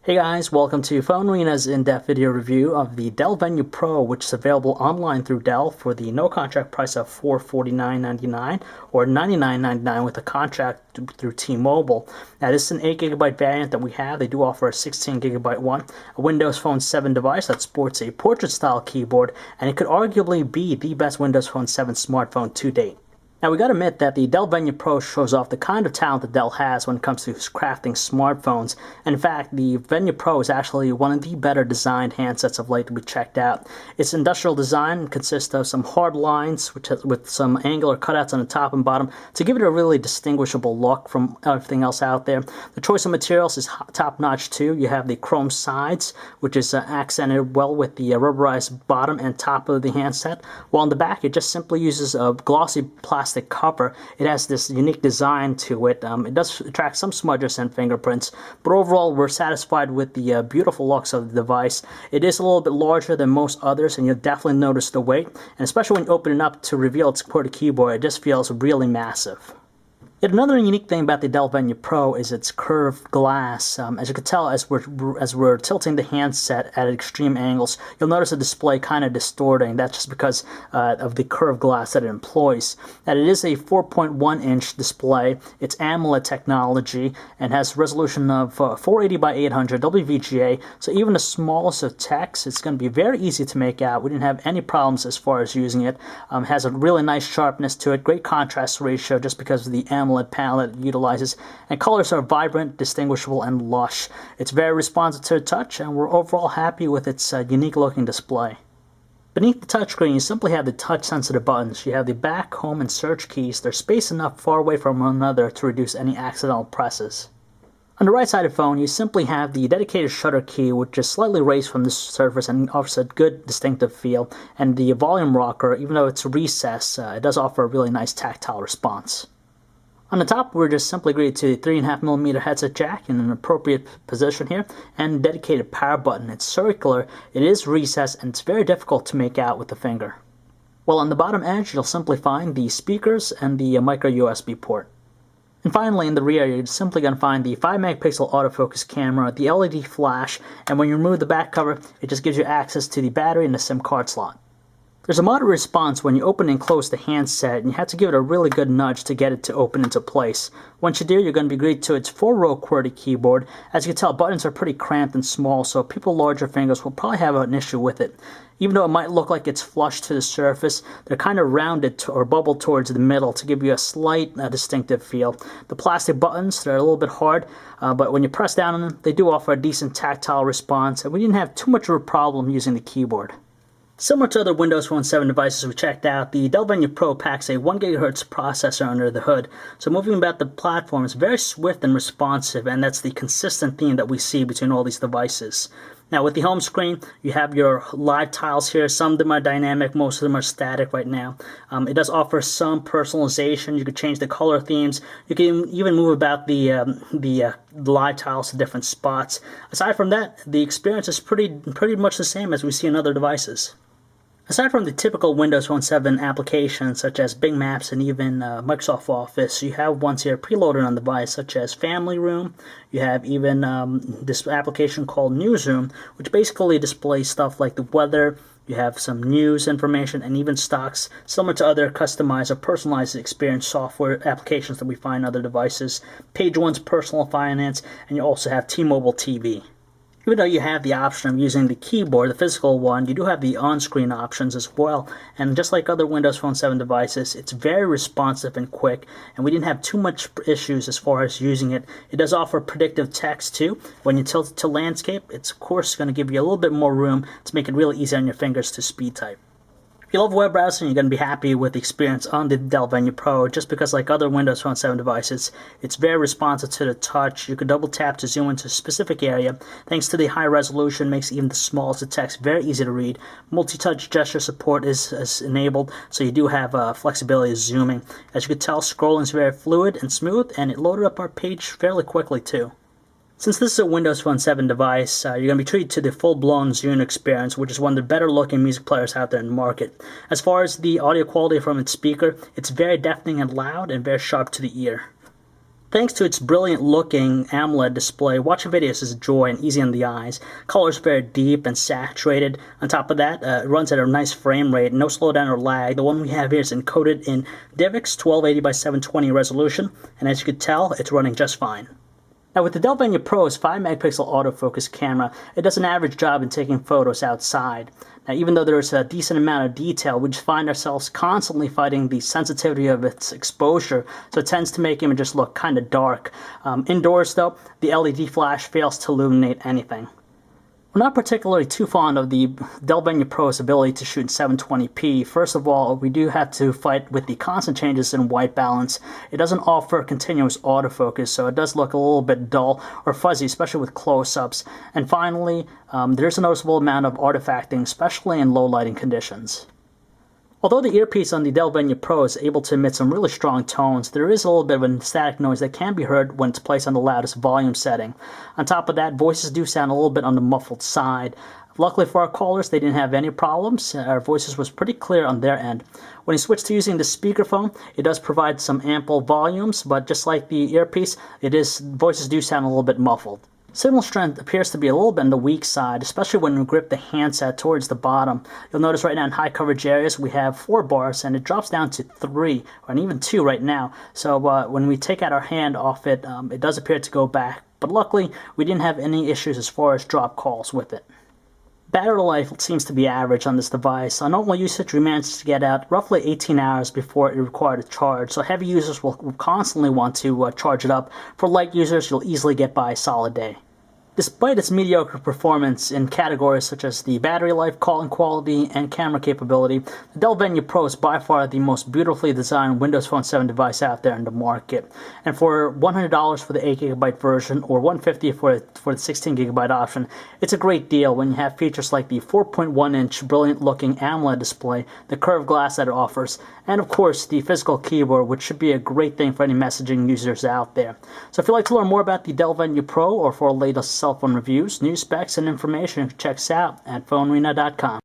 Hey guys, welcome to PhoneArena's in-depth video review of the Dell Venue Pro, which is available online through Dell for the no-contract price of $449.99 or $99.99 with a contract through T-Mobile. Now this is an 8GB variant that we have. They do offer a 16GB one, a Windows Phone 7 device that sports a portrait-style keyboard, and it could arguably be the best Windows Phone 7 smartphone to date. Now we gotta admit that the Dell Venue Pro shows off the kind of talent that Dell has when it comes to crafting smartphones. And in fact, the Venue Pro is actually one of the better designed handsets of late that we checked out. Its industrial design consists of some hard lines with some angular cutouts on the top and bottom to give it a really distinguishable look from everything else out there. The choice of materials is top-notch too. You have the chrome sides, which is accented well with the rubberized bottom and top of the handset, while on the back it just simply uses a glossy plastic cover. It has this unique design to it. It does attract some smudges and fingerprints, but overall we're satisfied with the beautiful looks of the device. It is a little bit larger than most others, and you'll definitely notice the weight, and especially when you open it up to reveal its QWERTY keyboard, it just feels really massive. Yet another unique thing about the Dell Venue Pro is its curved glass. As you can tell, as we're tilting the handset at extreme angles, you'll notice the display kind of distorting. That's just because of the curved glass that it employs. And it is a 4.1-inch display. It's AMOLED technology and has a resolution of 480 by 800 WVGA. So even the smallest of text, it's going to be very easy to make out. We didn't have any problems as far as using it. It has a really nice sharpness to it, great contrast ratio just because of the AMOLED panel it utilizes, and colors are vibrant, distinguishable, and lush. It's very responsive to the touch, and we're overall happy with its unique looking display. Beneath the touchscreen, you simply have the touch-sensitive buttons. You have the back, home, and search keys. They're spaced enough far away from one another to reduce any accidental presses. On the right side of the phone, you simply have the dedicated shutter key, which is slightly raised from the surface and offers a good distinctive feel, and the volume rocker, even though it's recessed, it does offer a really nice tactile response. On the top, we're just simply greeted to the 3.5mm headset jack in an appropriate position here, and dedicated power button. It's circular, it is recessed, and it's very difficult to make out with the finger. Well, on the bottom edge, you'll simply find the speakers and the micro USB port. And finally, in the rear, you're simply going to find the 5-megapixel autofocus camera, the LED flash, and when you remove the back cover, it just gives you access to the battery and the SIM card slot. There's a moderate response when you open and close the handset, and you have to give it a really good nudge to get it to open into place. Once you do, you're going to be greeted to its 4-row QWERTY keyboard. As you can tell, buttons are pretty cramped and small, so people with larger fingers will probably have an issue with it. Even though it might look like it's flush to the surface, they're kind of rounded or bubbled towards the middle to give you a slight distinctive feel. The plastic buttons, they're a little bit hard, but when you press down on them, they do offer a decent tactile response, and we didn't have too much of a problem using the keyboard. Similar to other Windows Phone 7 devices we checked out, the Dell Venue Pro packs a 1GHz processor under the hood, so moving about the platform is very swift and responsive, and that's the consistent theme that we see between all these devices. Now with the home screen, you have your live tiles here. Some of them are dynamic, most of them are static right now. It does offer some personalization. You can change the color themes. You can even move about the live tiles to different spots. Aside from that, the experience is pretty much the same as we see in other devices. Aside from the typical Windows Phone 7 applications such as Bing Maps and even Microsoft Office, you have ones here preloaded on the device such as Family Room. You have even this application called Newsroom, which basically displays stuff like the weather. You have some news information and even stocks, similar to other customized or personalized experience software applications that we find on other devices. Page One's personal finance, and you also have T-Mobile TV. Even though you have the option of using the keyboard, the physical one, you do have the on-screen options as well. And just like other Windows Phone 7 devices, it's very responsive and quick, and we didn't have too much issues as far as using it. It does offer predictive text too. When you tilt it to landscape, it's of course going to give you a little bit more room to make it really easy on your fingers to speed type. If you love web browsing, you're going to be happy with the experience on the Dell Venue Pro, just because like other Windows Phone 7 devices, it's very responsive to the touch. You can double tap to zoom into a specific area. Thanks to the high resolution, makes even the smallest of text very easy to read. Multi-touch gesture support is enabled, so you do have flexibility of zooming. As you can tell, scrolling is very fluid and smooth, and it loaded up our page fairly quickly too. Since this is a Windows Phone 7 device, you're going to be treated to the full-blown Zune experience, which is one of the better-looking music players out there in the market. As far as the audio quality from its speaker, it's very deafening and loud and very sharp to the ear. Thanks to its brilliant looking AMOLED display, watching videos is a joy and easy on the eyes. Colors very deep and saturated. On top of that, it runs at a nice frame rate, no slowdown or lag. The one we have here is encoded in DivX 1280 by 720 resolution, and as you can tell, it's running just fine. Now with the Dell Venue Pro's 5-megapixel autofocus camera, it does an average job in taking photos outside. Now even though there's a decent amount of detail, we just find ourselves constantly fighting the sensitivity of its exposure, so it tends to make images look kind of dark. Indoors though, the LED flash fails to illuminate anything. We're not particularly too fond of the Dell Venue Pro's ability to shoot in 720p. First of all, we do have to fight with the constant changes in white balance. It doesn't offer continuous autofocus, so it does look a little bit dull or fuzzy, especially with close-ups. And finally, there's a noticeable amount of artifacting, especially in low lighting conditions. Although the earpiece on the Dell Venue Pro is able to emit some really strong tones, there is a little bit of a static noise that can be heard when it's placed on the loudest volume setting. On top of that, voices do sound a little bit on the muffled side. Luckily for our callers, they didn't have any problems. Our voices was pretty clear on their end. When you switch to using the speakerphone, it does provide some ample volumes, but just like the earpiece, voices do sound a little bit muffled. Signal strength appears to be a little bit on the weak side, especially when we grip the handset towards the bottom. You'll notice right now in high coverage areas we have 4 bars and it drops down to 3 or even 2 right now. So when we take out our hand off it, it does appear to go back. But luckily we didn't have any issues as far as drop calls with it. Battery life seems to be average on this device. On normal usage, we managed to get out roughly 18 hours before it required a charge, so heavy users will constantly want to charge it up. For light users, you'll easily get by a solid day. Despite its mediocre performance in categories such as the battery life, calling quality, and camera capability, the Dell Venue Pro is by far the most beautifully designed Windows Phone 7 device out there in the market. And for $100 for the 8GB version or $150 for the 16GB option, it's a great deal when you have features like the 4.1-inch brilliant-looking AMOLED display, the curved glass that it offers, and of course the physical keyboard, which should be a great thing for any messaging users out there. So if you'd like to learn more about the Dell Venue Pro or for latest cell phone reviews, news specs, and information, check us out at PhoneArena.com.